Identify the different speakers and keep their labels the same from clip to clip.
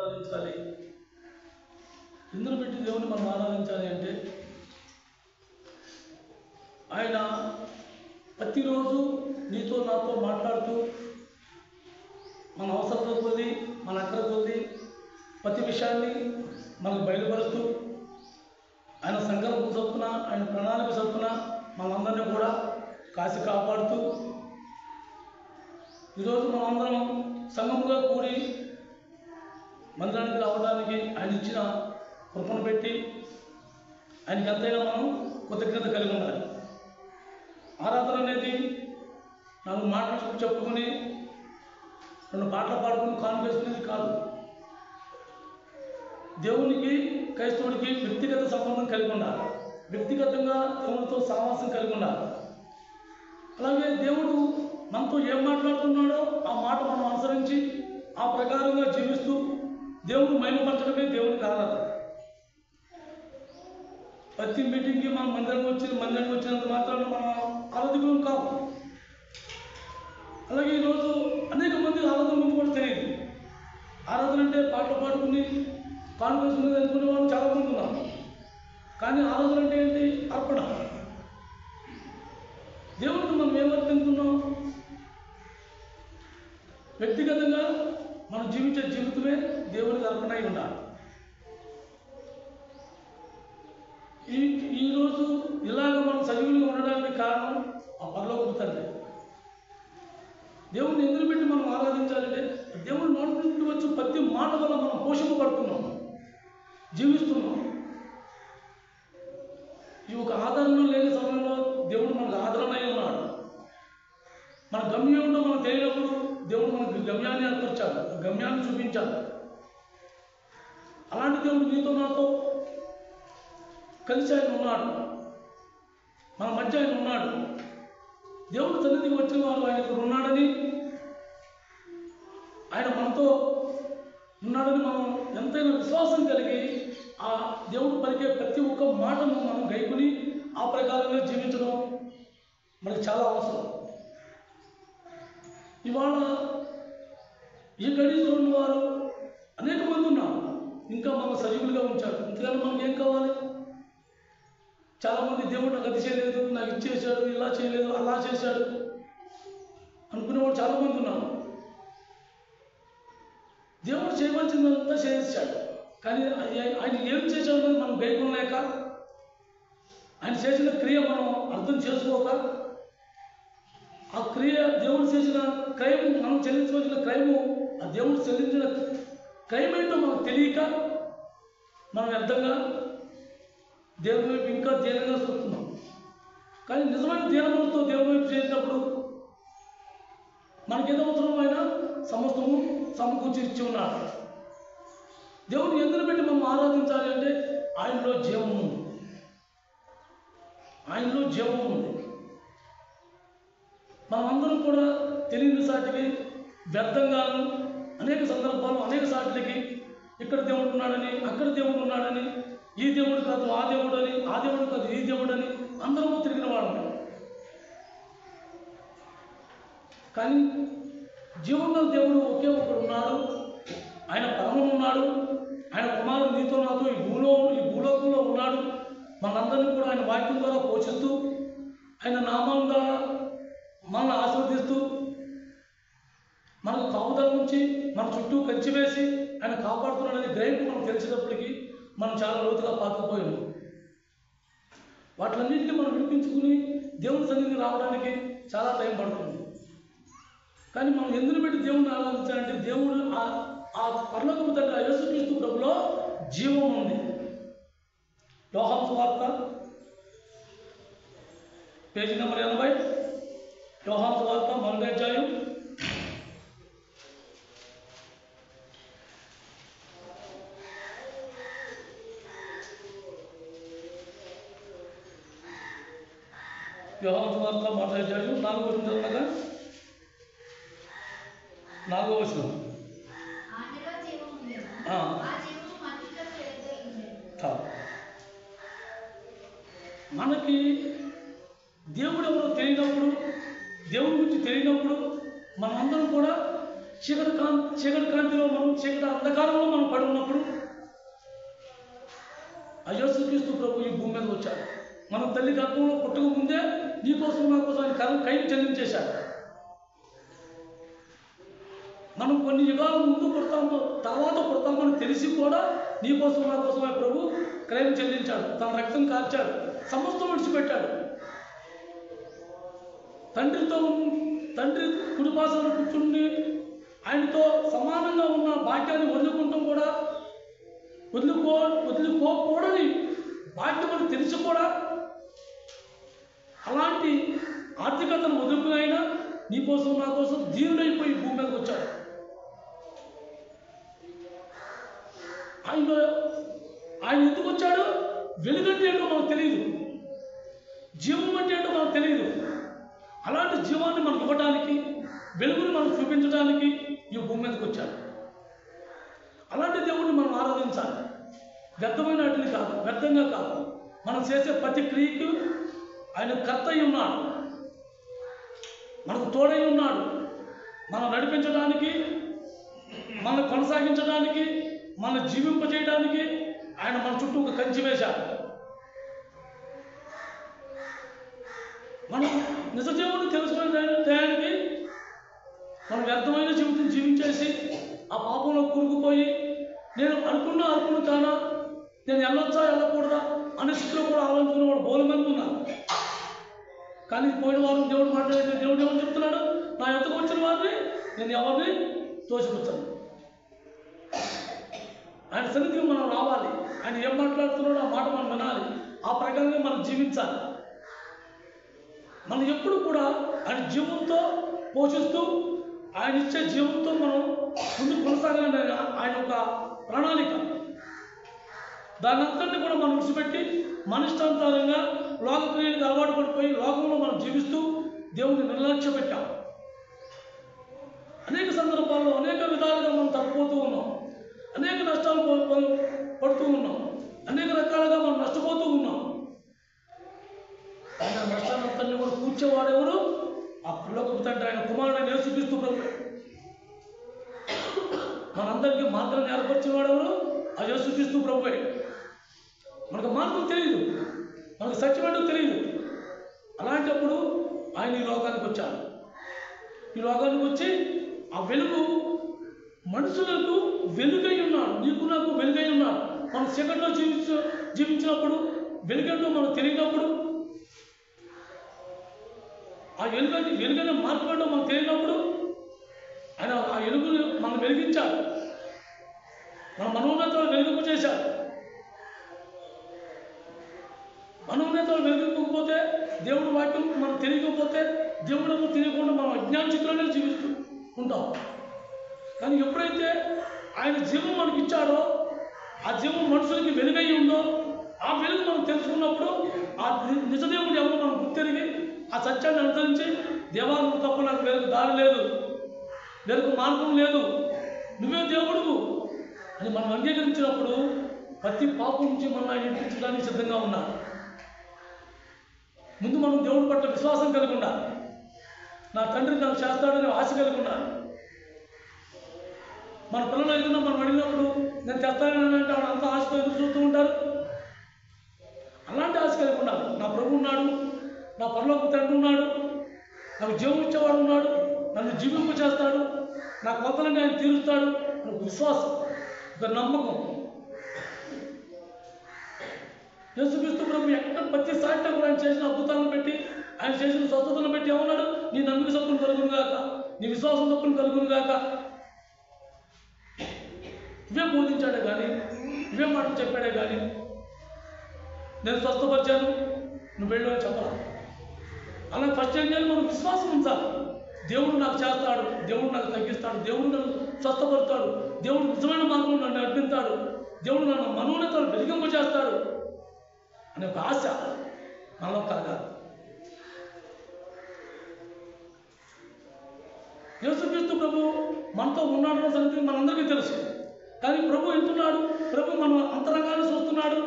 Speaker 1: ఆరాధించాలి? ఎందుకు పెట్టి దేవుని మనం ఆరాధించాలి అంటే ఆయన ప్రతిరోజు నీతో నాతో మాట్లాడుతూ మన అవసరత కొద్ది మన అక్కర కొద్ది ప్రతి విషయాన్ని మనకు బయలుపరుస్తూ ఆయన సంకల్పం చొప్పున ఆయన ప్రణాళిక చొప్పున మనందరినీ కూడా కాసి కాపాడుతూ ఈరోజు మనందరం సంఘముగా కూడి మందిరానికి రావడానికి ఆయన ఇచ్చిన కృపను పెట్టి ఆయనకి ఎంతైనా మనం కృతజ్ఞత కలిగి ఉండాలి. ఆరాధన అనేది 4 మాటలు చెప్పుకొని 2 పాటలు పాడుకుని కానుకేసుకునేది కాదు. దేవునికి క్రైస్తవుడికి వ్యక్తిగత సంబంధం కలిగి ఉండాలి. వ్యక్తిగతంగా దేవునితో సహవాసం కలిగి ఉండాలి. అలాగే దేవుడు మనతో ఏం మాట్లాడుతున్నాడో ఆ మాట మనం అనుసరించి ఆ ప్రకారంగా జీవిస్తూ దేవుడు మహిమపరచడమే దేవునికి ఆరాధన. ప్రతి మీటింగ్కి మనం మందిరానికి వచ్చినంత మాత్రాన మనం ఆరాధకులం కావు. అలాగే ఈరోజు అనేక మంది ఆరాధన గురించి కూడా తెలియదు. ఆరాధన అంటే పాటలు పాడుకుని కానుకేసుకునేది అనుకునే వాళ్ళు చాలామంది ఉన్నారు. కానీ ఆరాధన అంటే ఏంటి? అర్పణ. దేవుడికి మనం ఏమర్పిస్తున్నాం? వ్యక్తిగతంగా మనం జీవించే జీవితమే దేవునికి అర్పణ అయి ఉండాలి. ఈరోజు ఇలాగ మనం సజీవులుగా ఉండడానికి కారణం ఆ పరలోకపు తండ్రి. దేవుడిని ఎందుకు పెట్టి మనం ఆరాధించాలంటే దేవుడు నోటి నుండి వచ్చి ప్రతి మాట వల్ల మనం పోషింపబడుతున్నాం, జీవిస్తున్నాం. ఈ ఒక ఆదరణ లేని సమయంలో దేవుడు మనకు ఆదరణ అయి ఉన్నాడు. మన గమ్యం ఏంటో మనం తెలియనప్పుడు దేవుడు మనకు గమ్యాన్ని ఏర్పరిచాడు, గమ్యాన్ని చూపించాడు. అలాంటి దేవుడు నీతో నాతో కలిసి ఆయన ఉన్నాడు, మన మధ్య ఆయన ఉన్నాడు. దేవుడు సన్నిధికి వచ్చిన వారు ఆయన ఇక్కడ ఉన్నాడని, ఆయన మనతో ఉన్నాడని మనం ఎంతైనా విశ్వాసం కలిగి ఆ దేవుడు పలికే ప్రతి ఒక్క మాటను మనం గైకుని ఆ ప్రకారంగా జీవించడం మనకి చాలా అవసరం. ఇవాళ ఈ గడిలో ఉన్నవారు అనేక మంది ఉన్నారు, ఇంకా మనం సజీవులుగా ఉంచాడు. ఇంతకన్నా మనకి ఏం కావాలి? చాలామంది దేవుడు నాకు అది చేయలేదు, నాకు ఇది చేశాడు, ఇలా చేయలేదు, అలా చేశాడు అనుకునేవాడు చాలామంది ఉన్నారు. దేవుడు చేయవలసిందంతా చేశాడు, కానీ ఆయన ఏం చేశాడు మనం గైకొనలేక, ఆయన చేసిన క్రియ మనం అర్థం చేసుకోక, ఆ క్రియ దేవుడు చేసిన క్రయము మనం చెల్లించవలసిన క్రయము ఆ దేవుడు చెల్లించిన క్రయం ఏంటో మనకు తెలియక మనం వ్యర్థంగా దేవుని వైపు ఇంకా దీనంగా చూస్తున్నాం. కానీ నిజమైన దీనములతో దేవుని వైపు చేసినప్పుడు మనకేదో అవసరమైన సమస్తము సమకూర్చి ఇచ్చి ఉన్నాడు. దేవుని ఎందుకు పెట్టి మనం ఆరాధించాలి అంటే ఆయనలో జీవం ఉంది, ఆయనలో జీవం ఉంది. మనమందరం కూడా తెలియని సాటికి వ్యర్థంగాను అనేక సందర్భాలు అనేక సాటికి ఇక్కడ దేవుడు ఉన్నాడని, అక్కడ దేవుడు ఉన్నాడని, ఈ దేవుడు కాదు ఆ దేవుడు అని, ఆ దేవుడు కాదు ఈ దేవుడు అని అందరూ తిరిగిన వాళ్ళు. కానీ జీవన దేవుడు ఒకే ఒకడు ఉన్నాడు, ఆయన పరమం ఉన్నాడు, ఆయన కుమారుడు నీతో నాతో ఈ భూలోకంలో ఉన్నాడు. మనందరినీ కూడా ఆయన వాక్యం ద్వారా పోషిస్తూ, ఆయన నామం ద్వారా మనల్ని ఆశీర్వదిస్తూ, మనకు కాపుదల నుంచి మన చుట్టూ కంచి వేసి ఆయన కాపాడుతున్నాడని గ్రహింపు మనం తెలిసినప్పటికీ మనం చాలా లోతుగా పాతుకుపోయాము. వాటిలన్నింటినీ మనం వినిపించుకుని దేవుని సన్నిధికి రావడానికి చాలా టైం పడుతుంది. కానీ మనం ఎందుకు పెట్టి దేవుడిని ఆరాధించాలంటే దేవుడు ఆ పరలోకపు తండ్రి ఆ యేసుక్రీస్తు ప్రభులో జీవం ఉంది. యోహాను సువార్త పేజీ నెంబర్ 80, యోహాను సువార్త 1వ అధ్యాయం 1వ అధ్యాయం 4వ వచనం చదవగా, 4వ వచనం మనకి దేవుడు ఎవరో తెలియనప్పుడు, దేవుడి గురించి తెలియనప్పుడు మనమందరం కూడా చీకటి కాంతిలో మనం చీకటి అంధకారంలో మనం పడి ఉన్నప్పుడు ఆ యేసుక్రీస్తు ప్రభు ఈ భూమి మీద వచ్చాడు. మన తల్లి గర్భంలో పుట్టక ముందే నీ కోసం నా కోసం ఆయన కైలు చెల్లించేశాడు. మనం కొన్ని యుగాల ముందు పుడతామో తర్వాత పుడతామని తెలిసి కూడా నీ కోసం నా కోసం ఆయన ప్రభు క్రయం చెల్లించాడు. తన రక్తం కార్చాడు, సమస్తం విడిచిపెట్టాడు. తండ్రి కుడిపాసన కూర్చుని ఆయనతో సమానంగా ఉన్న భాగ్యాన్ని వదులుకుంటాం కూడా వదులుకోకూడని భాగ్యం అని తెలిసి కూడా అలాంటి ఆర్థికతను వదులుకుని అయినా నీ కోసం నా కోసం దీనుడైపోయి భూమి మీదకి వచ్చాడు. ఆయన ఎందుకు వచ్చాడు? వెలుగంటే ఏంటో మనకు తెలియదు, జీవం అంటే ఏంటో మనకు తెలియదు. అలాంటి జీవాన్ని మనకు ఇవ్వడానికి, వెలుగుని మనం చూపించడానికి ఈ భూమి మీదకి వచ్చాడు. అలాంటి దేవుడిని మనం ఆరాధించాలి. వ్యర్థమైన వాటిని కాదు, వ్యర్థంగా కాదు. మనం చేసే ప్రతి క్రియకు ఆయన కర్త అయి ఉన్నాడు, మనకు తోడై ఉన్నాడు. మనం నడిపించడానికి, మనం కొనసాగించడానికి, మనం జీవింపజేయడానికి ఆయన మన చుట్టూ ఒక కంచి వేశాడు. మనం నిజ దేవుడిని తెలుసుకునే టయానికి మనం వ్యర్థమైన జీవితం జీవించేసి ఆ పాపంలో కూరుకుపోయి నేను అనుకున్న కానా, నేను వెళ్ళొచ్చా వెళ్ళకూడదా అనే స్థితిలో కూడా ఆలోచించుకునేవాడు బోల మంది ఉన్నారు. కానీ పోయిన వారం దేవుడు మాట్లాడితే దేవుడు ఎవరు చెప్తున్నాడు? నా ఎంతకు వచ్చిన వారిని నేను ఎవరిని తోసిపుచ్చాను. ఆయన సన్నిధికి మనం రావాలి. ఆయన ఏం మాట్లాడుతున్నాడో ఆ మాట మనం వినాలి, ఆ ప్రకారంగా మనం జీవించాలి. మనం ఎప్పుడు కూడా ఆయన జీవంతో పోషిస్తూ ఆయన ఇచ్చే జీవంతో మనం ముందుకు కొనసాగాలని ఆయన ఒక ప్రణాళిక. దాని అంతటిని కూడా మనం విడిచిపెట్టి మన ఇష్టానుసారంగా లోకక్రియలకు అలవాటు పడిపోయి లోకంలో మనం జీవిస్తూ దేవుడిని నిర్లక్ష్య పెట్టాం. అనేక సందర్భాల్లో అనేక విధాలుగా మనం తప్పిపోతూ ఉన్నాం, అనేక నష్టాలు పడుతూ ఉన్నాం, అనేక రకాలుగా మనం నష్టపోతూ ఉన్నాం. ఆయన నష్టానంతన్ని కూడా కూర్చేవాడెవరు? ఆ పరలోకపు తండ్రి, ఆయన కుమారుడైన యేసుక్రీస్తు ప్రభు. మనందరికీ మార్గాన్ని ఏర్పరిచిన వాడెవరు? ఆ యేసుక్రీస్తు ప్రభువే. మనకు మార్గం తెలియదు, మనకు సత్యమేంటో తెలియదు. అలాంటప్పుడు ఆయన ఈ లోకానికి వచ్చాడు. ఈ లోకానికి వచ్చి ఆ వెలుగు మనుషులకు వెలుగై ఉన్నాడు. నీకు నాకు వెలుగై ఉన్నాడు. మనం చీకట్లో జీవించినప్పుడు వెలుగంటూ మనకు తెలియనప్పుడు, ఆ వెలుగైన మార్పు ఏంటో మనకు తెలియనప్పుడు ఆయన ఆ వెలుగుని మనం వెలిగించాడు. మన మనోన్నతాలు వెలుగు చేశాడు. మనోన్నతాలు వెలిగించకపోతే, దేవుడు వాక్యం మనం తెలియకపోతే, దేవుడు తెలియకుండా మనం అజ్ఞానచిత్రంలో జీవిస్తూ ఉంటాం. కానీ ఎప్పుడైతే ఆయన జీవం మనకి ఇచ్చాడో, ఆ జీవం మనుషులకి వెలుగై ఉందో, ఆ వెలుగు మనం తెలుసుకున్నప్పుడు ఆ నిజదేవుడు ఎవరో మనం గుర్తెరిగి ఆ సత్యాన్ని అనుసరించి, దేవా నువ్వు తప్ప నాకు వెలుగు దారి లేదు, వెలుగు మార్గం లేదు, నువ్వే దేవుడువు అని మనం అంగీకరించినప్పుడు ప్రతి పాపం నుంచి మనం ఆయన విడిపించడానికి సిద్ధంగా ఉన్నాడు. ముందు మనం దేవుడి పట్ల విశ్వాసం కలిగి ఉండాలి. నా తండ్రి నాకు చేస్తాడని ఆశ కలిగి ఉండాలి. మన పిల్లలు ఏదైనా మనం అడిగినప్పుడు నేను చేస్తానని అంటే వాడు అంత ఆశతో ఎదురు చూస్తూ ఉంటారు. అలాంటి ఆశ కలిగి ఉండాలి. నా ప్రభు ఉన్నాడు, నా పరలోకపు తండ్రి ఉన్నాడు, నాకు జీవం ఇచ్చేవాడు ఉన్నాడు, నన్ను జీవింపు చేస్తాడు, నా కొత్తలని ఆయన తీరుస్తాడు. ఒక విశ్వాసం, ఒక నమ్మకం. యేసుక్రీస్తు ప్రభు ఎక్కడ ప్రతి సాటిలో కూడా ఆయన చేసిన అద్భుతాలను పెట్టి, ఆయన చేసిన స్వస్థతలను పెట్టి ఏమన్నాడు? నీ నమ్మిక చొప్పును కలుగును గాక, నీ విశ్వాసం చొప్పును కలుగును గాక. ఇవే బోధించాడే కానీ, ఇవే మాటలు చెప్పాడే కానీ నేను స్వస్థపరిచాను నువ్వు వెళ్ళు అని చెప్పాలి. అలా ఫస్ట్ ఏం చేయాలి? మనం విశ్వాసం ఉంచాలి. దేవుడు నాకు చేస్తాడు, దేవుడు నాకు తగ్గిస్తాడు, దేవుడు నన్ను స్వస్థపరుస్తాడు, దేవుడు నిజమైన మార్గంలో నన్ను నడిపిస్తాడు, దేవుడు నన్ను మనోన్నతాలు వెలిగింపు చేస్తాడు అనే ఒక ఆశ మనలో కలగాలి. యేసుక్రీస్తు ప్రభు మనతో ఉన్నాడన్న సంగతి మనందరికీ తెలుసు. కానీ ప్రభు వింటున్నాడు, ప్రభు మన అంతరంగాన్ని చూస్తున్నాడు.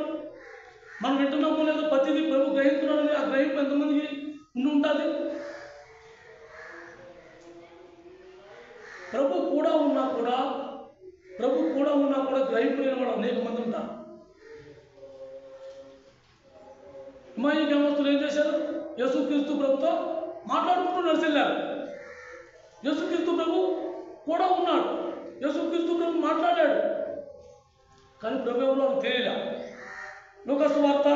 Speaker 1: మనం వింటున్నామో లేదో ప్రతిదీ ప్రభు గ్రహిస్తున్నాడని ఆ గ్రహింపు ఎంతమందికి ఉండి ఉంటుంది? ప్రభు కూడా ఉన్నా కూడా గ్రహింపు లేని వాడు అనేక మంది ఉంటారు. హిమాయి గ్రామస్తులు ఏం చేశారు? యేసుక్రీస్తు ప్రభుతో మాట్లాడుకుంటూ నడిచెళ్ళారు. యేసుక్రీస్తు ప్రభు కూడా ఉన్నాడు, యేసుక్రీస్తు ప్రభు మాట్లాడాడు, కానీ ప్రభు ఎవరు వాళ్ళకి తెలియలే. లూకా సువార్త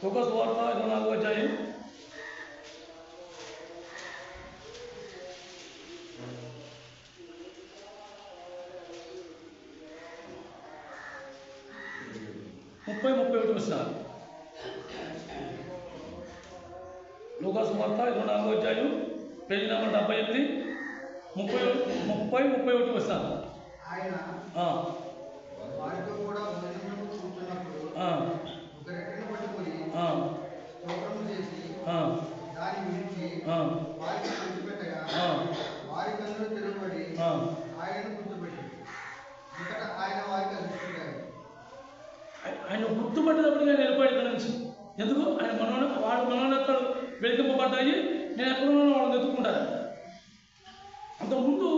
Speaker 1: 24వ అధ్యాయం 30-31 వచనాలు. లూకా సువార్త 24వ అధ్యాయం పేజీ నెంబర్ 78 30-31 వచనాలు. వారితో కూడా భోజనమునకు కూర్చున్నప్పుడు ఒక రెట్టెను పట్టుకొని స్తోత్రము చేసి దాన్ని విడిచి వారికి పంచిపెట్టగా వారి కన్నులు తెరవబడి ఆయనను గుర్తుపెట్టారు. అంతటా ఆయన వారికి అదృష్టించారు. ఆయన గుర్తుపట్టేటప్పుడు నేను వెళ్ళిపోయాడు ఇక్కడ నుంచి. ఎందుకు? ఆయన వాడు మనోనేత్రాలు వెలిగింపబడ్డాయి, నేను ఎక్కడున్నానో వాళ్ళని ఎత్తుకుంటాను. అంతకుముందు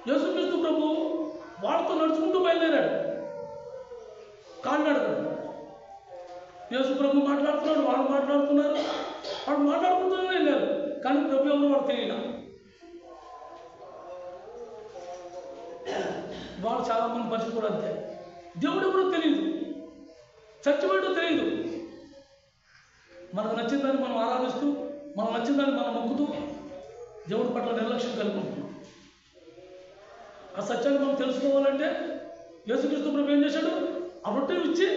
Speaker 1: యేసుక్రీస్తు ప్రభు వాళ్ళతో నడుచుకుంటూ బయలుదేరాడు, కాలినడకడు. యేసు ప్రభు మాట్లాడుతున్నాడు, వాళ్ళు మాట్లాడుతున్నారు, వాళ్ళు మాట్లాడుకుంటూనే వెళ్ళారు, కానీ ప్రభు ఎవరు వాడు తెలియదు. వాళ్ళు చాలామంది పరిస్థితి కూడా అంతే. దేవుడు ఎవరో తెలియదు, చచ్చిపోయాడో తెలియదు. మనకు నచ్చిందని మనం ఆరాధిస్తూ, మనకు నచ్చిందని మనం మొక్కుతూ దేవుడి పట్ల నిర్లక్ష్యం కలుగుతున్నాం. ఆ సత్యాన్ని మనం తెలుసుకోవాలంటే యేసుక్రీస్తు ప్రభు ఏం చేశాడు? ఆ రొట్టె ఇచ్చి,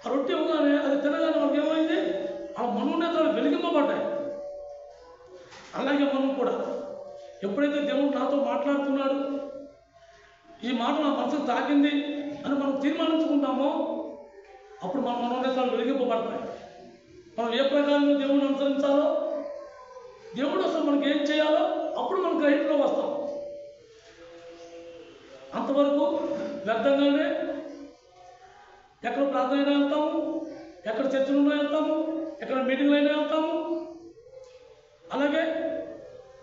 Speaker 1: ఆ రొట్టె ఇవ్వగానే అది తినగానే మనకి ఏమైంది? ఆ మనోనేత్రాలు వెలిగింపబడ్డాయి. అలాగే మనం కూడా ఎప్పుడైతే దేవుడు నాతో మాట్లాడుతున్నాడు, ఈ మాట నా మనసుకు తాకింది అని మనం తీర్మానించుకుంటామో అప్పుడు మన మనోనేత్రాలు వెలిగింపబడతాయి. మనం ఏ ప్రకారంగా దేవుడిని అనుసరించాలో, దేవుడు అసలు మనకి ఏం చేయాలో అప్పుడు మనం గ్రహింపులో వస్తాం. అంతవరకు వ్యర్థంగానే ఎక్కడ ప్రార్థన అయినా వెళ్తాము, ఎక్కడ చర్చలున్నా వెళ్తాము, ఎక్కడ మీటింగ్లు అయినా వెళ్తాము. అలాగే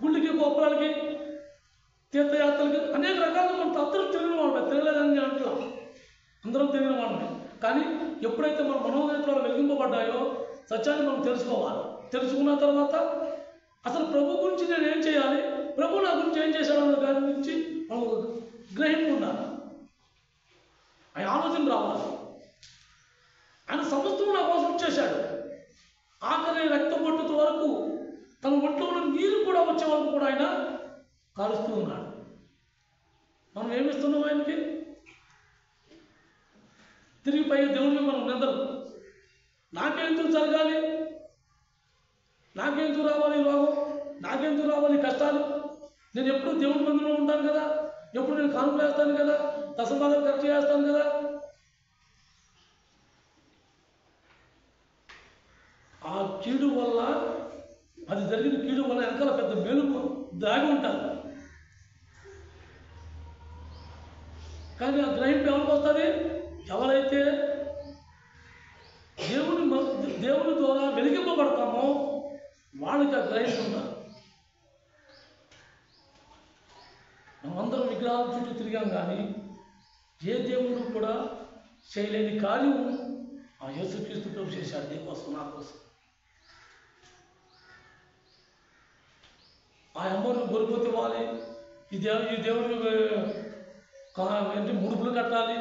Speaker 1: గుళ్ళకి, గోపురాలకి, తీర్థయాత్రలకి అనేక రకాలుగా మనం అందరూ తిరిగిన వాళ్ళమే, తిరగలేదని అంటున్నా, అందరం తిరిగిన వాళ్ళమే. కానీ ఎప్పుడైతే మన మనోనేత్రాలు వెలిగింపబడ్డాయో సత్యాన్ని మనం తెలుసుకోవాలి. తెలుసుకున్న తర్వాత అసలు ప్రభు గురించి నేను ఏం చేయాలి, ప్రభు నా గురించి ఏం చేశాడన్న దాని గురించి మనం గ్రహింపు ఉండాలి. ఆయన ఆలోచన రావాలి. ఆయన సమస్తం నా కోసం చేశాడు. ఆఖరి రక్తం పట్టుత వరకు తన ఒంట్లో ఉన్న నీరు కూడా వచ్చే వరకు కూడా ఆయన కాలుస్తూ ఉన్నాడు. మనం ఏమిస్తున్నాం ఆయనకి? తిరిగి పై దేవుడిని మనం నిందలు. నాకెందుకు జరగాలి, నాకెందుకు రావాలి రోగం, నాకెందుకు రావాలి కష్టాలు, నేను ఎప్పుడు దేవుడి మందిలో ఉంటాను కదా, ఎప్పుడు నేను కానుకలు వేస్తాను కదా, దశమాలు ఖర్చు చేస్తాను కదా. ఆ కీడు వల్ల, అది జరిగిన కీడు వల్ల వెనకాల పెద్ద మేలు దాగి ఉంటారు. కానీ ఆ గ్రహింపు ఎవరికి వస్తుంది? ఎవరైతే దేవుని ద్వారా వెలిగింపబడతామో వాళ్ళకి ఆ గ్రహింపు ఉంటారు. మనమందరం విగ్రహాల చుట్టూ తిరిగాం, కానీ ఏ దేవుడు కూడా చేయలేని కార్యం ఆ యేసుక్రీస్తు ప్రభు చేశాడు. నీకోసం, నా కోసం. ఆ అమ్మను గొరిపోతే ఇవ్వాలి, ఈ దేవుడిని ఏంటి ముడుపులు కట్టాలి,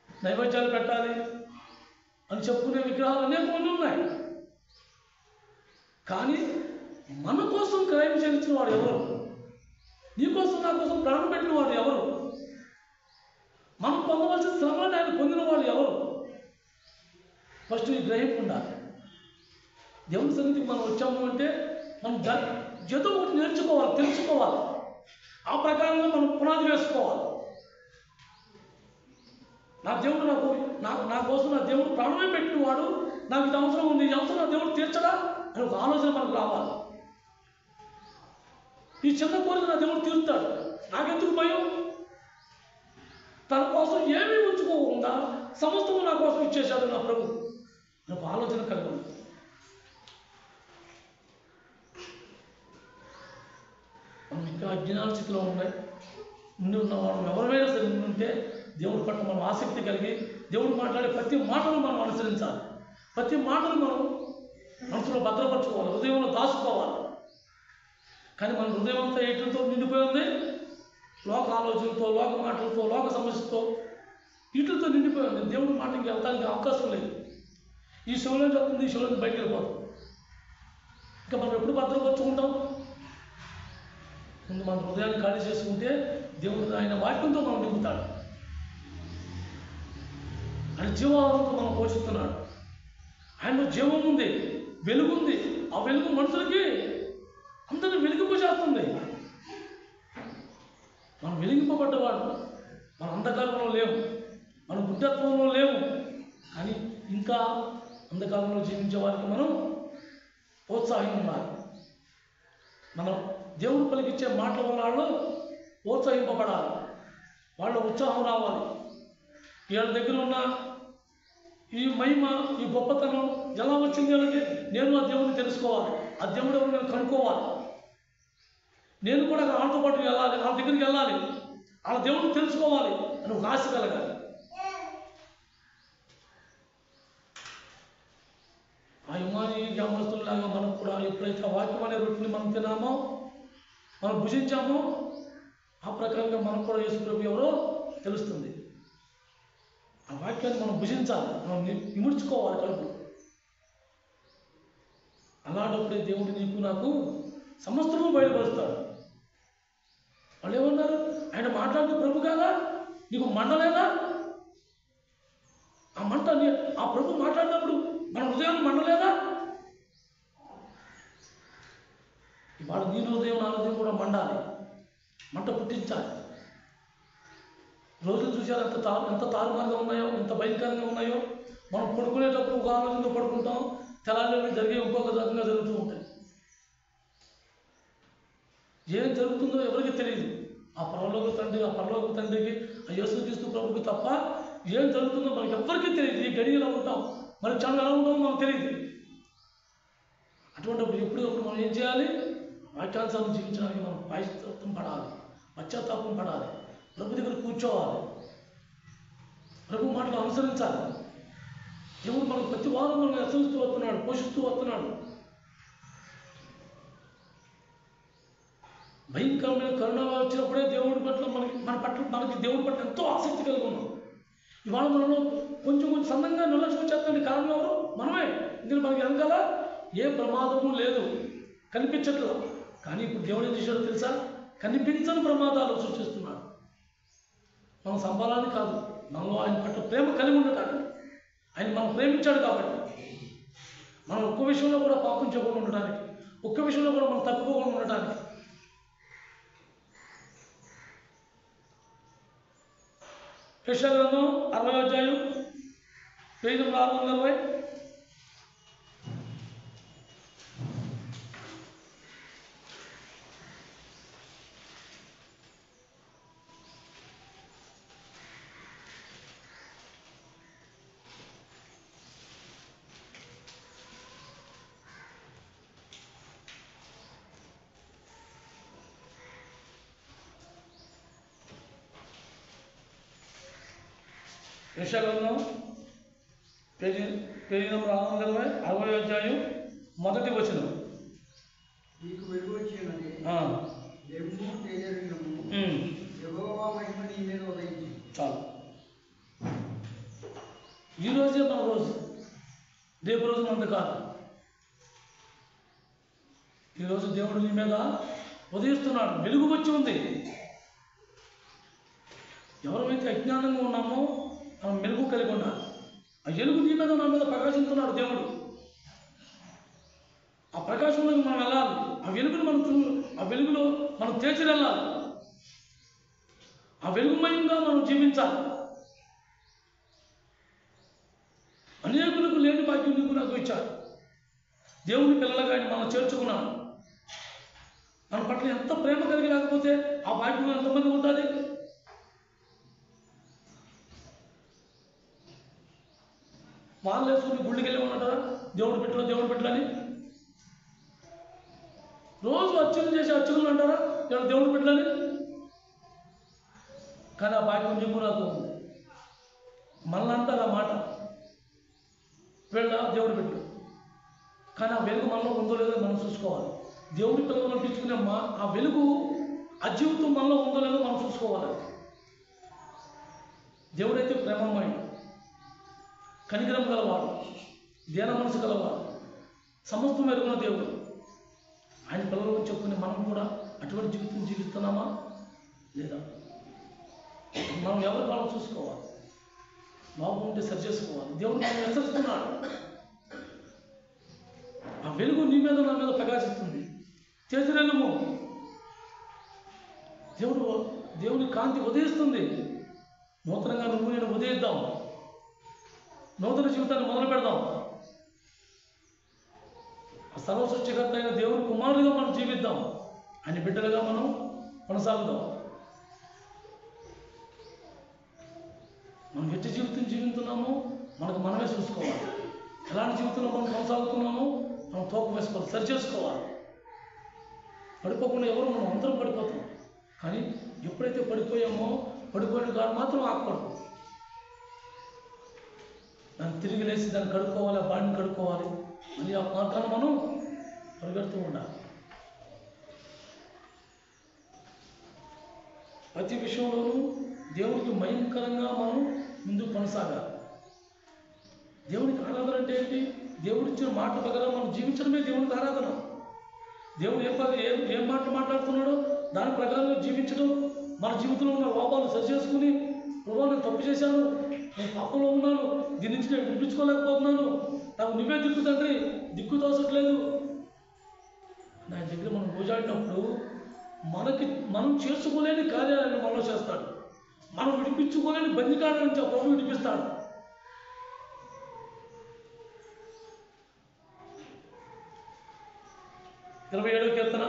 Speaker 1: నైవేద్యాలు పెట్టాలి అని చెప్పుకునే విగ్రహాలు అనేక మంది ఉన్నాయి. కానీ మన కోసం క్రయం చెల్లించిన వాడు ఎవరు? నీకోసం, నా కోసం ప్రాణం పెట్టిన వాడు ఎవరు? మనం పొందవలసిన శ్రమలను ఆయన పొందిన వాడు ఎవరు? ఫస్ట్ ఈ గ్రహింపు ఉండాలి. దేవుని సన్నిధికి మనం వచ్చాము అంటే మనం ఏదో ఒకటి నేర్చుకోవాలి, తెలుసుకోవాలి. ఆ ప్రకారంగా మనం పునాది వేసుకోవాలి. నా దేవుడు నా కోసం నా దేవుడు ప్రాణమే పెట్టినవాడు, నాకు ఇది అవసరం ఉంది, ఈ అవసరం నా దేవుడు తీర్చడా అని ఒక ఆలోచన మనకు రావాలి. ఈ చిన్న కోరిక నా దేవుడు తీరుతాడు, నాకెందుకు భయం? తన కోసం ఏమీ ఉంచుకోకుండా సమస్తము నా కోసం ఇచ్చేశాడు నా ప్రభు నాకు ఆలోచన కలిగి ఉంది. మనం ఇంకా అజ్ఞాన స్థితిలో ఉన్నాయి. ముందు ఉన్న మనం ఎవరైనా సరే ఉంటే దేవుడి పట్ల మనం ఆసక్తి కలిగి దేవుడు మాట్లాడే ప్రతి మాటను మనం అనుసరించాలి. ప్రతి మాటను మనం మనసులో భద్రపరచుకోవాలి, హృదయంలో దాచుకోవాలి. కానీ మన హృదయం అంతా ఎటుతో నిండిపోయింది, లోక ఆలోచనతో, లోక మాటలతో, లోక సమస్యతో, వీటితో నిండిపోయింది. దేవుడి మాట ఇంక వెళ్తానికి అవకాశం లేదు. ఈ శివులో చెప్తుంది, ఈ శివులో బయటకు వెళ్ళిపోతాం. ఇంకా మనం ఎప్పుడు భద్రపరుచుకుంటాం? ముందు మన హృదయాన్ని ఖాళీ చేసుకుంటే దేవుడు ఆయన వాక్యంతో మనం నింపుతాడు. ఆయన జీవాలతో మనం పోషిస్తున్నాడు. ఆయనలో జీవం ఉంది, వెలుగు ఉంది. ఆ వెలుగు మనుషులకి అందరినీ వెలిగింపజేస్తుంది. మనం వెలిగింపబడ్డవాడు. మన అంధకారంలో లేవు, మన గుడ్డత్వంలో లేవు. కానీ ఇంకా అంధకారంలో జీవించే వారికి మనం ప్రోత్సాహం ఉండాలి. మనం దేవుడు పలికిచ్చే మాటల వల్ల వాళ్ళు ప్రోత్సహింపబడాలి, వాళ్ళ ఉత్సాహం రావాలి. వీళ్ళ దగ్గర ఉన్న ఈ మహిమ, ఈ గొప్పతనం ఎలా వచ్చింది అంటే నేను ఆ దేవుడిని తెలుసుకోవాలి, ఆ దేవుడు ఎవరు నేను కనుక్కోవాలి. నేను కూడా వాళ్ళతో పాటు వెళ్ళాలి, వాళ్ళ దగ్గరికి వెళ్ళాలి, వాళ్ళ దేవుడిని తెలుసుకోవాలి అని ఒక ఆశ కలగాలి. ఆ యుమాని గ్రామస్తులాగా మనకు కూడా ఎప్పుడైతే ఆ వాక్యం అనే రొట్టెని మనం తినామో, మనం భుజించామో, ఆ ప్రకారంగా మనకు కూడా యేసు ప్రభు ఎవరో తెలుస్తుంది. ఆ వాక్యాన్ని మనం భుజించాలి, మనం ఇముడ్చుకోవాలి కలుపు. అలాంటప్పుడే దేవుడు నీకు నాకు సమస్తము బయలుపరుస్తాడు. వాళ్ళు ఏమన్నారు? ఆయన మాట్లాడితే ప్రభు కాదా, నీకు మండలేదా? ఆ మంట ఆ ప్రభు మాట్లాడినప్పుడు మన హృదయాన్ని మండలేదా? ఇవాళ నీ హృదయం నా హృదయం కూడా మండాలి, మంట పుట్టించాలి. రోజులు చూసారు ఎంత తారుమారుగా ఉన్నాయో, ఎంత భయంకరంగా ఉన్నాయో. మనం పడుకునేటప్పుడు ఒక ఆలోచనతో పడుకుంటాం, తెల్లారి జరిగే ఇంకొక రకంగా జరుగుతూ ఉంటాయి. ఏం జరుగుతుందో ఎవరికి తెలియదు. ఆ పరలోక తండ్రికి, ఆ యేసుక్రీస్తు ప్రభుకి తప్ప ఏం జరుగుతుందో మనకి ఎవ్వరికీ తెలియదు. ఈ గడియలో ఉంటాం, మరి క్షణం ఎలా ఉంటామో మనకు తెలియదు. అటువంటిప్పుడు ఎప్పుడప్పుడు మనం ఏం చేయాలి? వాక్యానుసారం జీవించడానికి మనం ప్రాయశ్చిత్తం పడాలి, పశ్చాత్తాపం పడాలి, ప్రభు దగ్గర కూర్చోవాలి, ప్రభు మాటలు అనుసరించాలి. దేవుడు మనకు ప్రతి వారం మనల్ని హెచ్చరిస్తూ వస్తున్నాడు, పోషిస్తూ వస్తున్నాడు. భయంకరమైన కరుణ వచ్చినప్పుడే దేవుడి పట్ల మనకి దేవుడి పట్ల ఎంతో ఆసక్తి కలిగి ఉన్నాం. ఇవాళ మనలో కొంచెం సన్నంగా నిర్లక్ష్యం వచ్చేటువంటి కారణం ఎవరు? మనమే. ఇందులో మనకి వెనకాల ఏ ప్రమాదము లేదు, కనిపించట్లేదు. కానీ ఇప్పుడు దేవుడు ఏం చేశాడో తెలుసా? కనిపించని ప్రమాదాలు సృష్టిస్తున్నాడు. మనం సంపాదాన్ని కాదు, మనలో ఆయన పట్ల ప్రేమ కలిగి ఉండటానికి. ఆయన మనం ప్రేమించాడు కాబట్టి మనం ఒక్క విషయంలో కూడా పాపం చేయకుండా ఉండటానికి, ఒక్క విషయంలో కూడా మనం తప్పుకోకుండా ఉండటానికి. యెషయా గ్రంథం 60వ అధ్యాయం 640. యెషయా గ్రంథం పేజీ నంబర్ 60వ అధ్యాయం 1వ వచనం.
Speaker 2: నీకు వెలుగు వచ్చినది, లెమ్ము తేజరిల్లము, యెహోవా మహిమ నీ మీద ఉదయించి.
Speaker 1: చాలు. ఈరోజే మన రోజు, రేపు రోజు మనది కాదు. ఈరోజు దేవుడు నీ మీద ఉదయిస్తున్నాడు, వెలుగు వచ్చి ఉంది. ఎవరైతే అజ్ఞానంగా ఉన్నామో మనం మెలుగు కలిగి ఉండాలి. ఆ వెలుగు నీ మీద, నా మీద ప్రకాశిస్తున్నాడు దేవుడు. ఆ ప్రకాశంలోకి మనం వెళ్ళాలి. ఆ వెలుగులో మనం తేచి వెళ్ళాలి. ఆ వెలుగుమయంగా మనం జీవించాలి. దేవుని పిల్లలుగా ఆయన మనం చేర్చుకున్నాడు. మన పట్ల ఎంత ప్రేమ కలిగి లేకపోతే ఆ భాగ్యం ఎంతమంది ఉంటుంది? వాళ్ళు వేసుకుని గుళ్ళకి వెళ్ళి ఉంటారా దేవుడు పెట్టలని? రోజు అర్చనలు చేసి అర్చకులు అంటారా దేవుడు పెట్టలని? కానీ ఆ భాగ్యం నీకు నాకు ఉంది. మళ్ళీ అంటారు ఆ మాట, వీళ్ళ దేవుడు పెట్టు. కానీ ఆ వెలుగు మనలో ఉందో లేదో మనం చూసుకోవాలి. దేవుడి పిల్లలు అనిపించుకునే ఆ వెలుగు, ఆ జీవితం మనలో ఉందో లేదో మనం చూసుకోవాలి. దేవుడైతే ప్రేమమయం, కనికరం గలవాడు, దీన మనసు గలవాడు, సమస్తం ఎరుగున దేవుడు. ఆయన పిల్లలు చెప్పుకుని మనం కూడా అటువంటి జీవితం జీవిస్తున్నామా లేదా? మనం ఎవరి వాళ్ళని చూసుకోవాలి, బాగుంటే సరి చేసుకోవాలి. దేవుడు మనం హెచ్చరిస్తున్నాడు. ఆ వెలుగు నీ మీద నా మీద ప్రకాశిస్తుంది. చేతురెళ్ళము, దేవుని కాంతి ఉదయిస్తుంది. నూతనంగా నువ్వు నేను ఉదయిద్దాం, నూతన జీవితాన్ని మొదలు పెడదాం. ఆ సర్వ సృష్టికర్త అయిన దేవుని కుమారులుగా మనం జీవిద్దాం, ఆయన బిడ్డలుగా మనం కొనసాగుదాం. మనం ఎట్టి జీవితం జీవిస్తున్నామో మనకు మనమే చూసుకోవాలి. ఎలాంటి జీవితంలో మనం కొనసాగుతున్నామో మనం తోక వేసుకోవాలి, సరి చేసుకోవాలి. పడిపోకుండా ఎవరు మనం అందరం పడిపోతాం. కానీ ఎప్పుడైతే పడిపోయామో పడిపోయిన కాదు మాత్రం ఆకూడదు. దాన్ని తిరిగి లేచి దాన్ని కడుక్కోవాలి, ఆ బాడీని కడుక్కోవాలి. మళ్ళీ ఆ మార్గాన్ని మనం పరిగెడుతూ ఉండాలి. ప్రతి విషయంలోనూ దేవునికి మహిమకరంగా మనం ముందుకు కొనసాగాలి. దేవునికి ఆరాధన అంటే ఏంటి? దేవుడు ఇచ్చిన మాట ప్రకారం మనం జీవించడమే దేవునికి ఆరాధన. దేవుడు ఏం మాటలు మాట్లాడుతున్నాడో దాని ప్రకారం జీవించడం, మన జీవితంలో ఉన్న లోపాలు సరి చేసుకుని, ప్రభావం నేను తప్పు చేశాను, నేను పాపంలో ఉన్నాను, దీని నుంచి నేను విడిపించుకోలేకపోతున్నాను, నాకు నువ్వే దిక్కు తండ్రి, దిక్కు తోసట్లేదు. నా దగ్గర మనం గోజాడినప్పుడు మనం చేసుకోలేని కార్యాలను మనలో చేస్తాడు. మనం విడిపించుకోలేని బందికాడ నుంచి ఆ ప్రభు విడిపిస్తాడు. ఇరవై 27వ కీర్తన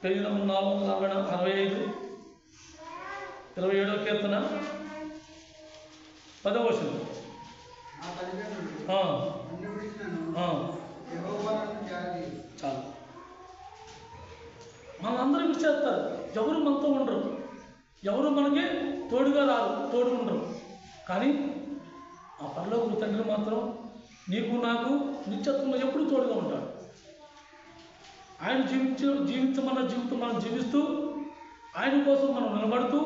Speaker 1: పేజీ నంబర్ 465, 27వ కీర్తన 10వ వచనం. చాలు. మనందరూ విడిచేస్తారు. ఎవరు మనతో ఉండరు, ఎవరు మనకి తోడుగా రారు, తోడు ఉండరు. కానీ ఆ పరలోక తండ్రి మాత్రం నీకు నాకు నిత్యత్వంలో ఎప్పుడు తోడుగా ఉంటాడు. ఆయన జీవించమన్న జీవితం మనం జీవిస్తూ, ఆయన కోసం మనం నిలబడుతూ,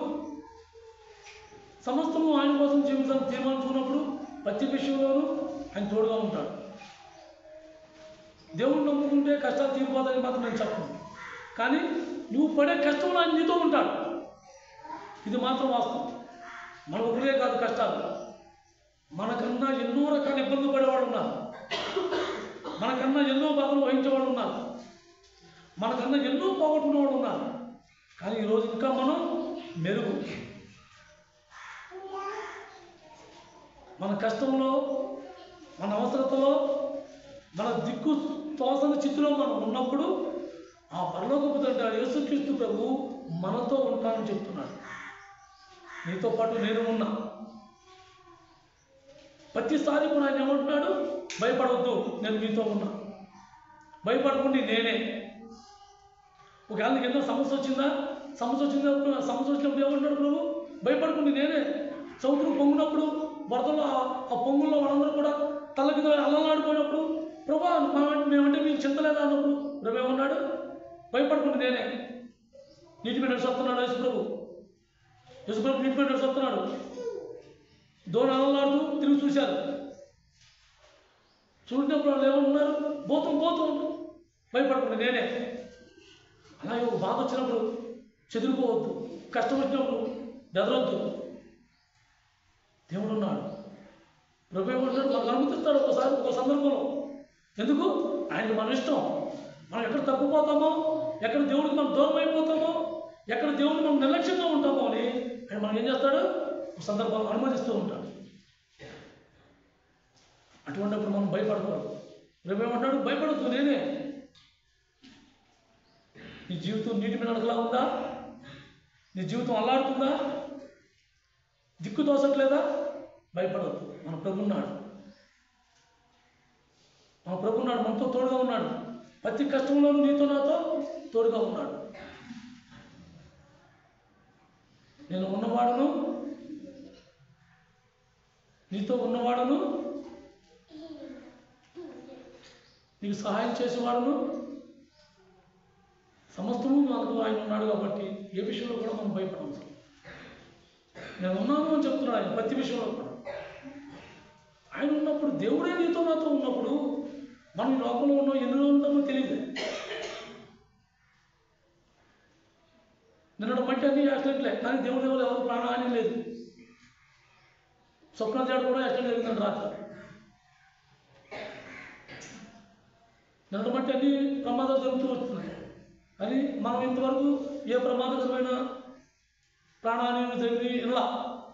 Speaker 1: సమస్తము ఆయన కోసం జీవితాన్ని తీర్మానించుకున్నప్పుడు ప్రతి విషయంలోనూ ఆయన తోడుగా ఉంటాడు. దేవుడు నమ్ముకుంటే కష్టాలు తీరిపోతాయని మాత్రం నేను చెప్పను. కానీ నువ్వు పడే కష్టంలో ఆయన నీతో ఉంటాడు. ఇది మాత్రం వాస్తవం. మన ఒకరే కాదు కష్టాలు, మనకన్నా ఎన్నో రకాల ఇబ్బందులు పడేవాళ్ళు ఉన్నారు, మనకన్నా ఎన్నో బాధలు వహించేవాళ్ళు ఉన్నారు, మనకన్నా ఎన్నో పోగొట్టుకునే వాళ్ళు ఉన్నారు. కానీ ఈరోజు ఇంకా మనం మెరుగు. మన కష్టంలో, మన అవసరతలో, మన దిక్కు తోసని స్థితిలో మనం ఉన్నప్పుడు ఆ పరలోకపు తండ్రి యేసుక్రీస్తు ప్రభు మనతో ఉంటానని చెప్తున్నాడు. నీతో పాటు నేను ఉన్నా. ప్రతిసారి కూడా ఆయన ఏమంటున్నాడు? భయపడవద్దు, నేను మీతో ఉన్నా. భయపడకుండా నేనే. ఒకవేళ నీకు ఏదో సమస్య వచ్చినప్పుడు ఏమంటున్నాడు ప్రభు? భయపడకుండా నేనే. సముద్రం పొంగినప్పుడు, వరదల్లో ఆ పొంగుల్లో వాళ్ళందరూ కూడా తల కింద అల్లలాడిపోయినప్పుడు, ప్రభా మేమంటే మీకు చింత లేదా అన్నప్పుడు ప్రభు ఏమన్నాడు? భయపడకుండా నేనే. నీటి మీద నడిచొస్తున్నాడు యేసుప్రభు నీటి మీద నడిచొస్తున్నాడు. దోణి అల్లలాడుతూ తిరిగి చూశారు. చూడినప్పుడు వాళ్ళు ఏమంటున్నారు? పోతాం భయపడకుండా నేనే. అలాగే ఒక బాధ వచ్చినప్పుడు చెదిరిపోవద్దు, కష్టం వచ్చినప్పుడు బెదరొద్దు. దేవుడు ఉన్నాడు. ప్రభు ఏమంటాడు, మనకు అనుమతిస్తాడు ఒకసారి ఒక సందర్భంలో. ఎందుకు? ఆయనకి మన ఇష్టం. మనం ఎక్కడ తప్పిపోతామో, ఎక్కడ దేవుడికి మనం దూరం అయిపోతామో, ఎక్కడ దేవుడికి మనం నిర్లక్ష్యంగా ఉంటామో అని ఆయన మనం ఏం చేస్తాడు, ఒక సందర్భంలో అనుమతిస్తూ ఉంటాడు. అటువంటిప్పుడు మనం భయపడకూడదు. ప్రభు ఏమంటాడు, భయపడద్దు, నేనే. నీ జీవితం నీటి మీద నడకలా ఉందా? నీ జీవితం అల్లాడుతుందా? దిక్కు తోసట్లేదా? భయపడద్దు. మన ప్రభు ఉన్నాడు. మన ప్రభు ఉన్నాడు, మనతో తోడుగా ఉన్నాడు. ప్రతి కష్టంలోనూ నీతో నాతో తోడుగా ఉన్నాడు. నేను ఉన్నవాడును, నీతో ఉన్నవాడును, నీకు సహాయం చేసేవాడును, సమస్తము మనకు ఆయన ఉన్నాడు. కాబట్టి ఏ విషయంలో కూడా మనం భయపడవచ్చు. నేను ఉన్నాను అని చెప్తున్నాడు ఆయన ప్రతి విషయంలో కూడా. ఆయన ఉన్నప్పుడు, దేవుడే నీతో నాతో ఉన్నప్పుడు మనం ఈ లోకంలో ఉన్నాం, ఎన్ని ఉంటామో తెలియదు. నిన్నటి మట్టి అన్నీ యాక్సిడెంట్లే, కానీ దేవుడి దేవుడు ఎవరు ప్రాణహాని లేదు. స్వప్న జాడు కూడా యాక్సిడెంట్ జరిగిందండి రాత్రి. నిన్నటి మట్టి అన్ని ప్రమాదాలు జరుగుతూ వస్తున్నాయి, కానీ మనం ఇంతవరకు ఏ ప్రమాదకరమైన ప్రాణహాని జరిగి ఇలా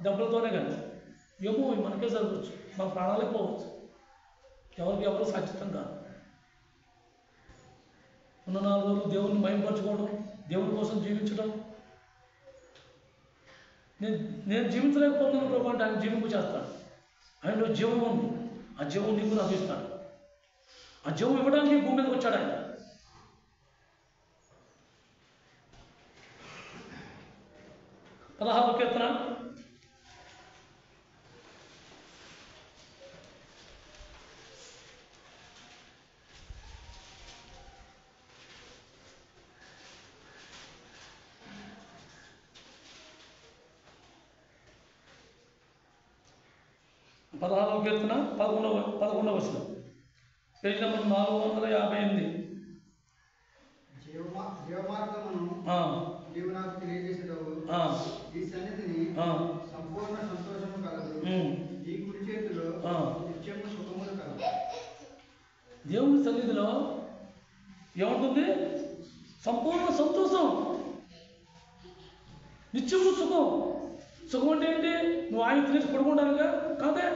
Speaker 1: దెబ్బలతోనే కానీ ఏమో మనకే జరగవచ్చు, మన ప్రాణాలే పోవచ్చు. ఎవరికి ఎవరు సచితం కాదు. ఉన్న 4 రోజులు దేవుడిని మహిమపరచుకోవడం, దేవుడి కోసం జీవించడం. నేను జీవించలేకపోతున్నాను ప్రభు అంటే ఆయన జీవింపు చేస్తాడు. ఆయనలో జీవం ఉంది. ఆ జీవం నీకు నాకు ఇస్తాడు. ఆ జీవం ఇవ్వడానికి భూమి మీదకి వచ్చాడు ఆయన. పదహారు కీర్తన 16వ కీర్తన 11వ వచనం, పేజ్ నెంబర్ 458.
Speaker 2: జీవమార్గమును నీవు నాకు తెలియజేసేటవు. ఈ సన్నిధిని సంపూర్ణ సంతోషము కలదు. ఈ కుడి చేతిలో నిత్యము సుఖములు కలదు.
Speaker 1: దేవుని సన్నిధిలో ఏముంటుంది? సంపూర్ణ సంతోషం, నిత్యము సుఖం. సుఖం అంటే ఏంటి? నువ్వు ఆయన తినేసి పడుకుంటానుగా కాదే,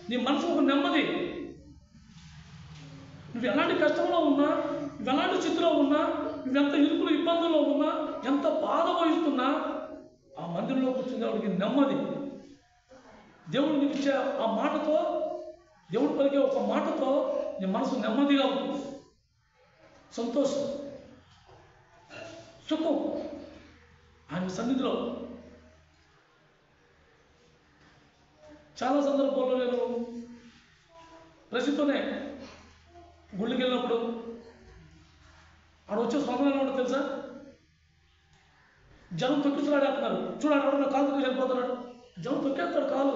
Speaker 1: నీ మనసు ఒక నెమ్మది. నువ్వు ఎలాంటి కష్టంలో ఉన్నా, నువ్వు ఎలాంటి స్థితిలో ఉన్నా, నువ్వెంత ఇరుకులు ఇబ్బందుల్లో ఉన్నా, ఎంత బాధ వహిస్తున్నా, ఆ మందిరంలో కూర్చునే వాడికి నెమ్మది. దేవుడు నీకు ఇచ్చే ఆ మాటతో, దేవుడు పలికే ఒక మాటతో నీ మనసు నెమ్మదిగా ఉంటుంది. సంతోషం, సుఖం ఆయన సన్నిధిలో. చాలా సందర్భాల్లో నేను ప్రసిద్ధనే గుళ్ళకి వెళ్ళినప్పుడు ఆడ వచ్చే స్వామి కూడా తెలుసా, జనం తొక్కించలాడేస్తున్నారు. చూడాడు నా కాలు తొక్కి వెళ్ళిపోతున్నాడు, జనం తొక్కేస్తాడు కాలు.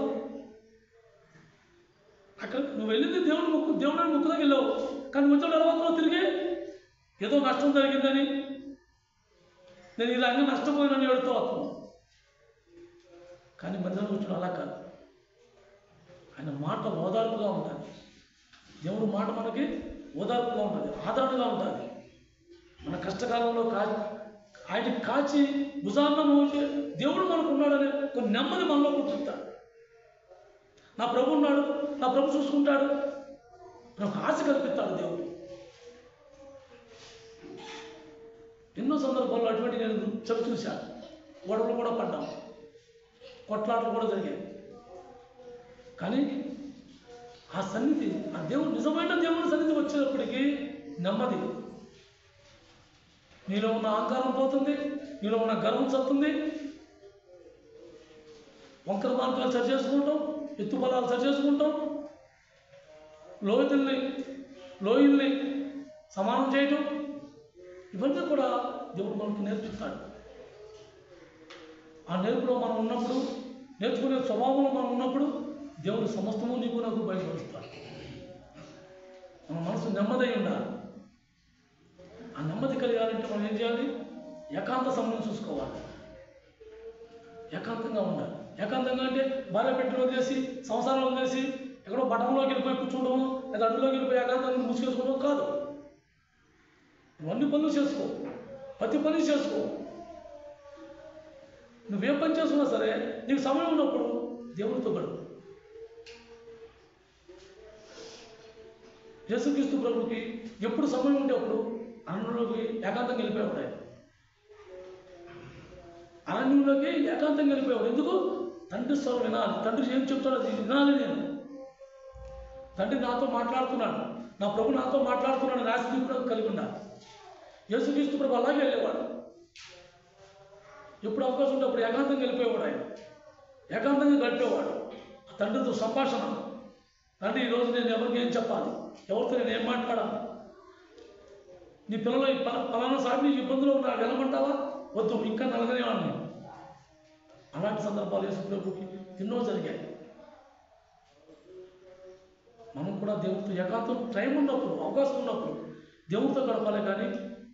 Speaker 1: అక్కడ నువ్వు వెళ్ళింది దేవుని ముక్కు దగ్గర వెళ్ళావు, కానీ వచ్చాడు అలవాటులో తిరిగి ఏదో నష్టం జరిగిందని, నేను ఇలా అన్నీ నష్టపోయినని ఏడుతూ వస్తున్నాను. కానీ మందిరం వచ్చాడు అలా కాదు. ఆయన మాట ఓదార్పుగా ఉంటుంది. దేవుడు మాట మనకి ఓదార్పుగా ఉంటుంది, ఆదరణగా ఉంటుంది. మన కష్టకాలంలో ఆయన కాచి భుజాన్న మోసే దేవుడు మనకు ఉన్నాడనే కొన్ని నెమ్మది మనలో పుట్టుతాడు. నా ప్రభు ఉన్నాడు, నా ప్రభు చూసుకుంటాడు, నాకు ఆశ కల్పిస్తాడు దేవుడు. ఎన్నో సందర్భాల్లో అటువంటి నేను చవి చూశాను. గొడవలు కూడా పడ్డాం, కొట్లాటలు కూడా జరిగాయి. కానీ ఆ సన్నిధి, ఆ దేవుడు, నిజమైన దేవుని సన్నిధి వచ్చేటప్పటికీ నెమ్మది. నీలో ఉన్న అహంకారం పోతుంది, నీలో ఉన్న గర్వం చస్తుంది. వంకర మార్గాలు సరి చేసుకుంటాం, ఎత్తుపలాలు సరి చేసుకుంటాం, లోయల్ని సమానం చేయటం, ఇవన్నీ కూడా దేవుడు మనకు నేర్పిస్తాడు. ఆ నేర్పులో మనం ఉన్నప్పుడు, నేర్చుకునే స్వభావంలో మనం ఉన్నప్పుడు దేవుడు సమస్తము నీకు నాకు బయటపరుస్తాడు. మన మనసు నెమ్మదై ఉండాలి. ఆ నెమ్మది కలిగాలంటే మనం ఏం చేయాలి? ఏకాంత సమయం చూసుకోవాలి, ఏకాంతంగా ఉండాలి. ఏకాంతంగా అంటే భార్య పెట్టిన వదిలేసి, సంసారం వదిలేసి ఎక్కడో పట్టణంలోకి వెళ్ళిపోయి కూర్చుంటాము, లేదా అడవిలోకి వెళ్ళిపోయి ఏకాంతాన్ని ముసుకేసుకోవడం కాదు. నువ్వు అన్ని పనులు చేసుకో, ప్రతి పని చేసుకో. నువ్వే పని చేసుకున్నా సరే నీకు సమయం ఉన్నప్పుడు దేవుడితో గడుపు. యేసుక్రీస్తు ప్రభుకి ఎప్పుడు సమయం ఉంటే అప్పుడు అరణ్యంలోకి ఏకాంతంగా వెళ్ళిపోయాడు. ఆయన అరణ్యంలోకి ఏకాంతంగా వెళ్ళిపోయాడు. ఎందుకు? తండ్రి స్వరం వినాలి. తండ్రి ఏం చెప్తాడో అది వినాలి. నేను తండ్రి నాతో మాట్లాడుతున్నాడు, నా ప్రభు నాతో మాట్లాడుతున్నాడు అని ఆశ కూడా కలిగి ఉండాలి. యేసుక్రీస్తు ప్రభు అలాగే వెళ్ళేవాడు. ఎప్పుడు అవకాశం ఉంటే అప్పుడు ఏకాంతంగా వెళ్ళిపోయేవాడు. ఆయన ఏకాంతంగా గడిపేవాడు. తండ్రితో సంభాషణ. తండ్రి ఈరోజు నేను ఎవరికి ఏం చెప్పాలి, ఎవరితో నేను ఏం మాట్లాడాలి, నీ పిల్లలు పలానా సార్ నీ ఇబ్బందులు నాకు వెళ్ళమంటావా? వద్దు, ఇంకా నలగనేవాడిని. అలాంటి సందర్భాలు యేసు ప్రభుకి ఎన్నో జరిగాయి. మనం కూడా దేవుడితో ఏకాంతం టైం ఉన్నప్పుడు, అవకాశం ఉన్నప్పుడు దేవుడితో గడపాలి. కానీ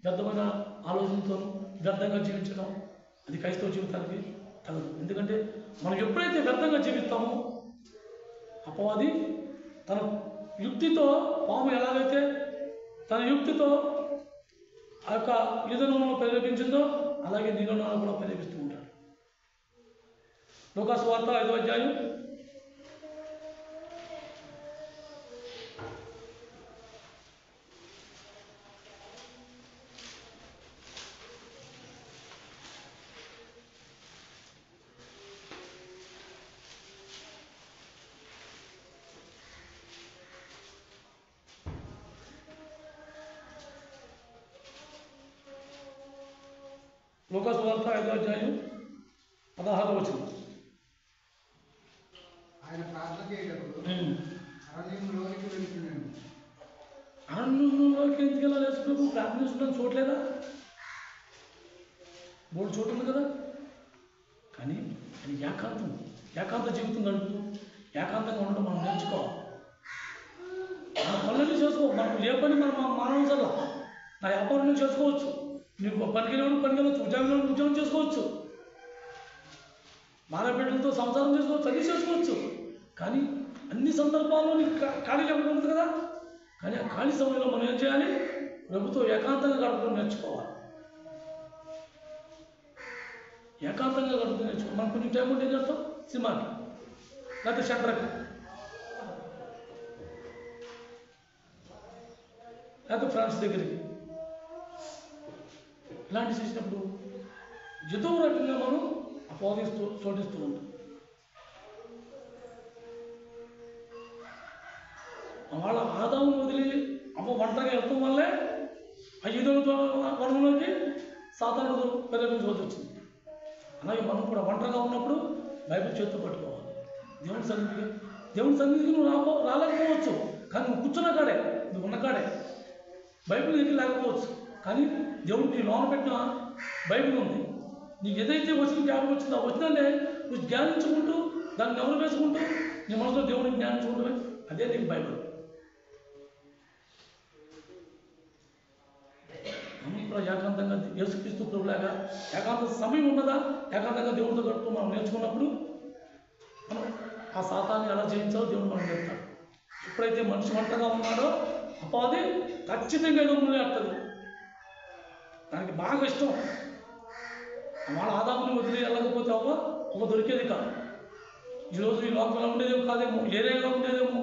Speaker 1: వ్యర్థమైన ఆలోచనతో వ్యర్థంగా జీవించడం అది క్రైస్తవ జీవితానికి తగదు. ఎందుకంటే మనం ఎప్పుడైతే వ్యర్థంగా జీవిస్తామో అపవాది తన యుక్తితో, పాము ఎలాగైతే తన యుక్తితో ఆ యొక్క యుధనంలో ప్రేరేపించిందో అలాగే నీలో కూడా ప్రేరేపిస్తూ ఉంటాడు. లూకా సువార్త 5వ అధ్యాయం 5వ అధ్యాయం 16వ వచనం.
Speaker 2: ఆయన ప్రార్థన చేయటప్పుడు అరణ్యంలోకి వెళ్తున్నాడు.
Speaker 1: అరణ్యంలోకి ఎందుకు వెళ్ళాలి? యేసు ప్రభు ప్రార్థించడం చూడలేదా? మూడు చోటు ఉంది కదా. కానీ అది ఏకాంత జీవితం గడుపుతూ ఏకాంతంగా ఉండడం మనం నేర్చుకోవాలి. మన పనులన్నీ చేసుకో. మనకు ఏ పని మనం మానవసరం. నా వ్యాపారం చేసుకోవచ్చు, నీకు పనికి వెళ్ళవచ్చు, ఉద్యోగం చేసుకోవచ్చు, మానబిడ్డలతో సంసారం చేసుకోవచ్చు, అన్నీ చేసుకోవచ్చు. కానీ అన్ని సందర్భాల్లో నీకు ఖాళీ లేకుండా ఉంటుంది కదా. కానీ ఆ ఖాళీ సమయంలో మనం ఏం చేయాలి? ప్రభుతో ఏకాంతంగా గడపడం నేర్చుకోవాలి. ఏకాంతంగా గడపడం నేర్చుకోవాలి. మనకు కొన్ని టైం ఉంటే ఏం చేస్తాం? సినిమాకి, లేకపోతే సెంటర్కి, లేకపోతే ఫ్రెండ్స్ దగ్గరికి. ఇలాంటి చేసినప్పుడు ఏదో రకంగా మనం చోటిస్తూ ఉంటాం. వాళ్ళ ఆదామును వదిలి ఒంటరిగా వెళ్తాం వల్లే ఆ 5వ వనంలోకి సాతానుడు ప్రేరేపించవలసి వచ్చింది. అలాగే మనం కూడా ఒంటరిగా ఉన్నప్పుడు బైబిల్ చేతితో పట్టుకోవాలి. దేవుని సన్నిధికి నువ్వు రాలేకపోవచ్చు, కానీ నువ్వు కూర్చున్న కాడే, నువ్వు ఉన్న కాడే బైబిల్ దగ్గర లేకపోవచ్చు. కానీ దేవుడికి లోన పెట్టిన బైబిల్ ఉంది. నీకు ఏదైతే వచ్చిన జ్ఞానం వచ్చిందో ఆ వచ్చినాలే నువ్వు జ్ఞానించుకుంటూ దాన్ని ఎవరు వేసుకుంటూ నీ మనసులో దేవుడిని జ్ఞానించుకుంటూ అదే నీకు బైబిల్. మనం కూడా ఏకాంతంగా యేసుక్రీస్తు ప్రభులాగా ఏకాంత సమయం ఉన్నదా? ఏకాంతంగా దేవుడితో గడుపుతూ మనం నేర్చుకున్నప్పుడు మనం ఆ సాతాన్ని ఎలా జయించాలో దేవుడు మనం చెప్తాడు. ఎప్పుడైతే మనిషి ఒంటరిగా ఉన్నాడో అపవాది ఖచ్చితంగా ఏదో ముందు దానికి బాగా ఇష్టం. వాళ్ళ ఆదాముని వదిలి వెళ్ళకపోతే ఒక దొరికేది కాదు. ఈరోజు ఈ లోకంలో ఉండేదేమో కాదేమో, ఏరియాలో ఉండేదేమో.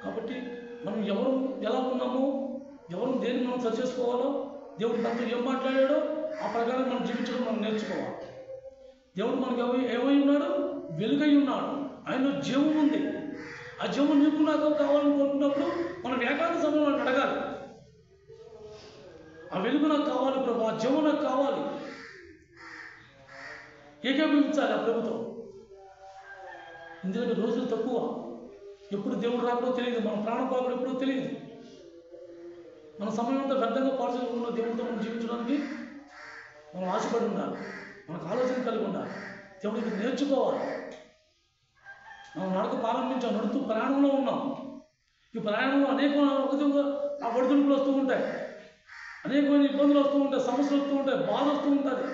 Speaker 1: కాబట్టి మనం ఎవరు ఎలా ఉన్నామో, ఎవరు దేన్ని మనం సరి చేసుకోవాలో, దేవుడు మనతో ఏం మాట్లాడాడో ఆ ప్రకారం మనం జీవించడం మనం నేర్చుకోవాలి. దేవుడు మనకు ఏమై ఉన్నాడు? వెలుగై ఉన్నాడు. ఆయనలో జీవం ఉంది. ఆ జీవం నీకు నాకు కావాలని కోరుకున్నప్పుడు మనం ఏకాంత సమయంలో అడగాలి. ఆ వెలుగు నాకు కావాలి ప్రభు, ఆ జీవం నాకు కావాలి. ఏకీభవించాలి ఆ ప్రభుతో. ఎందుకంటే రోజులు తక్కువ, ఎప్పుడు దేవుడు రాకడో తెలియదు, మన ప్రాణం పోకడో ఎప్పుడో తెలియదు. మన సమయం అంతా వ్యర్థంగా పాటు చేసుకున్న దేవుడితో మనం జీవించడానికి మనం ఆశపడి ఉండాలి, మనకు ఆలోచన కలిగి ఉండాలి, దేవుడికి నేర్చుకోవాలి. మనం నడక ప్రారంభించాం, నడుతూ ప్రయాణంలో ఉన్నాం. ఈ ప్రయాణంలో అనేక ఒడిదుడుకులు వస్తూ ఉంటాయి, అనేకమైన ఇబ్బందులు వస్తూ ఉంటాయి, సమస్యలు వస్తూ ఉంటాయి, బాధ వస్తూ ఉంటుంది.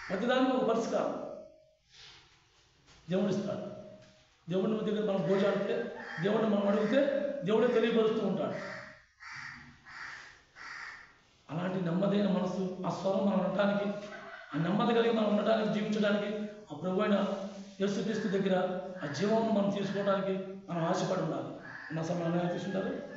Speaker 1: ప్రతిదానికి ఒక పరిష్కారం దేవుడిస్తాడు. దేవుని దగ్గర మనం భోజాడితే, దేవుడిని మనం అడిగితే దేవుడే తెలియపరుస్తూ ఉంటాడు. అలాంటి నెమ్మదైన మనసు, ఆ స్వరం మనం ఉండటానికి, ఆ నెమ్మది కలిగి మనం ఉండటానికి, జీవించడానికి ఆ ప్రభు అయిన యేసుక్రీస్తు దగ్గర ఆ జీవం మనం తీసుకోవడానికి మనం ఆశపడి ఉండాలి. నా సమయంలో తీసుకుంటారు.